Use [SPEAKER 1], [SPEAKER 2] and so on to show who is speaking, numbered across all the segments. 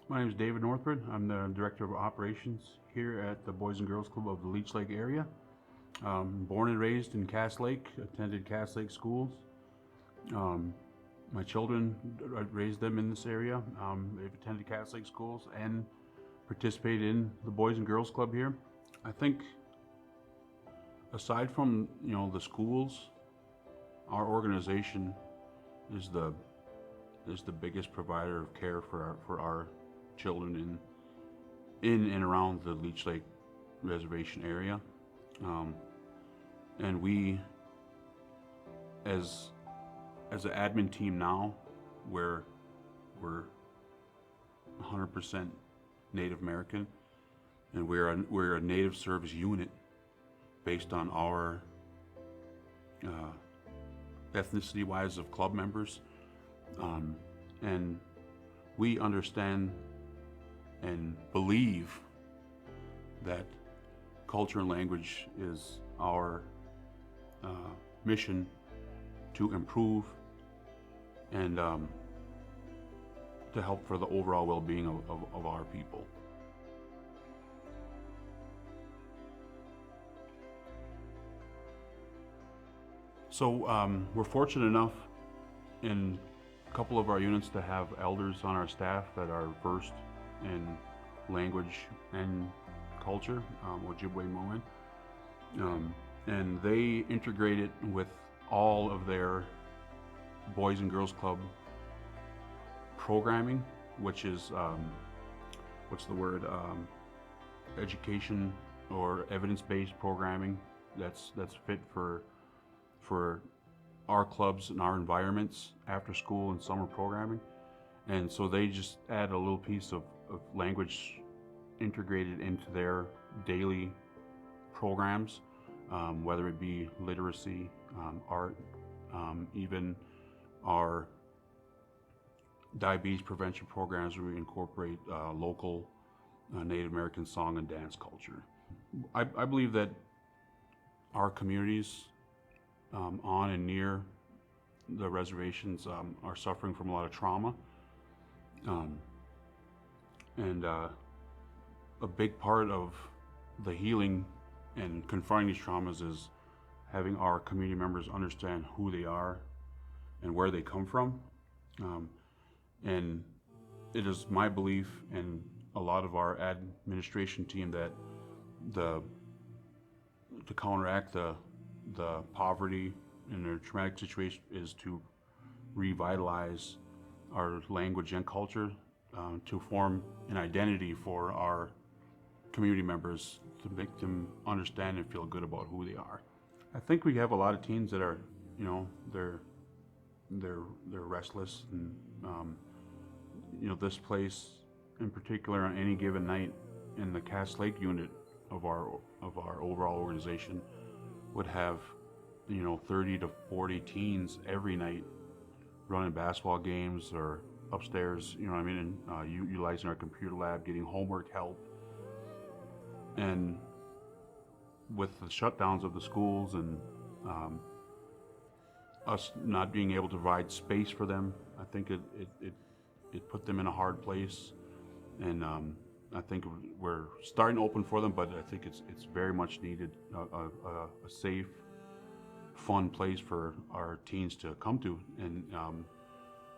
[SPEAKER 1] My name is David Northford. I'm the Director of Operations here at the Boys and Girls Club of the Leech Lake area. Born and raised in Cass Lake, attended Cass Lake schools. Um, my children, I raised them in this area. They've attended Cass Lake schools and participated in the Boys and Girls Club here. I think aside from the schools, our organization is the biggest provider of care for our children in and around the Leech Lake Reservation area. And we, as an admin team now, we're 100% Native American, and we're a Native service unit based on our ethnicity-wise of club members, and we understand and believe that culture and language is our mission to improve and to help for the overall well-being of our people. So we're fortunate enough in a couple of our units to have elders on our staff that are versed in language and culture, Ojibwe Moan. And they integrate it with all of their Boys and Girls Club programming, which is, education or evidence-based programming that's fit for our clubs and our environments after school and summer programming. And so they just add a little piece of language integrated into their daily programs, whether it be literacy, art, even our diabetes prevention programs where we incorporate local Native American song and dance culture. I believe that our communities on and near the reservations are suffering from a lot of trauma. And a big part of the healing and confronting these traumas is having our community members understand who they are and where they come from. And it is my belief and a lot of our administration team that to counteract the poverty and their traumatic situation is to revitalize our language and culture, to form an identity for our community members, to make them understand and feel good about who they are. I think we have a lot of teens that are, they're restless, and this place in particular on any given night in the Cass Lake unit of our overall organization would have 30 to 40 teens every night running basketball games or upstairs, and utilizing our computer lab, getting homework help. And with the shutdowns of the schools and us not being able to provide space for them, I think it put them in a hard place. And I think we're starting to open for them, but I think it's very much needed, a safe, fun place for our teens to come to. And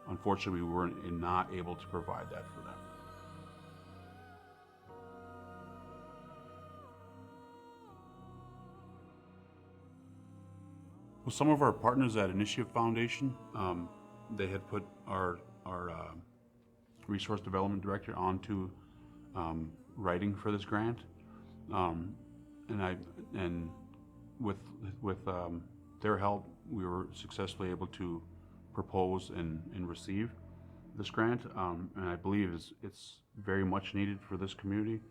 [SPEAKER 1] unfortunately, we weren't not able to provide that for them. Well, some of our partners at Initiative Foundation, they had put our resource development director onto writing for this grant, and with their help, we were successfully able to propose and receive this grant, and I believe it's very much needed for this community.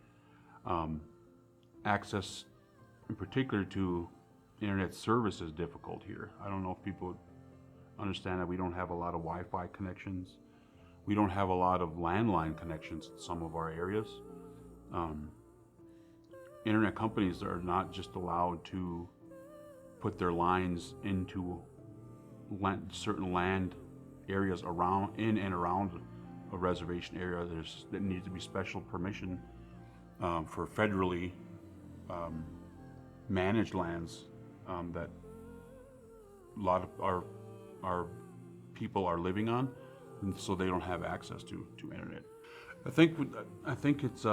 [SPEAKER 1] Access, in particular, to internet service is difficult here. I don't know if people understand that we don't have a lot of Wi-Fi connections. We don't have a lot of landline connections in some of our areas. Internet companies are not just allowed to put their lines into certain land areas in and around a reservation area, there needs to be special permission for federally managed lands that a lot of our people are living on, and so they don't have access to internet. I think it's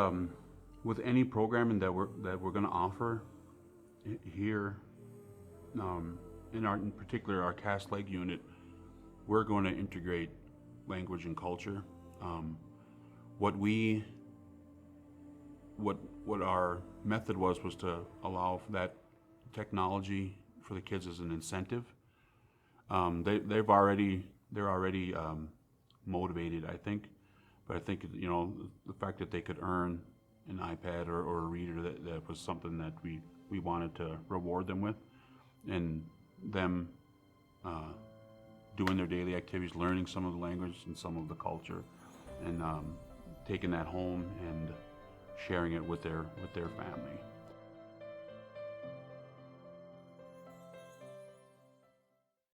[SPEAKER 1] with any programming that we're going to offer here, in particular our Cass Lake unit, we're going to integrate language and culture. What our method was to allow for that technology for the kids as an incentive. They're already motivated, I think, but I think the fact that they could earn an iPad or a reader, that was something that we wanted to reward them with, and them doing their daily activities, learning some of the language and some of the culture, and taking that home and sharing it with their family.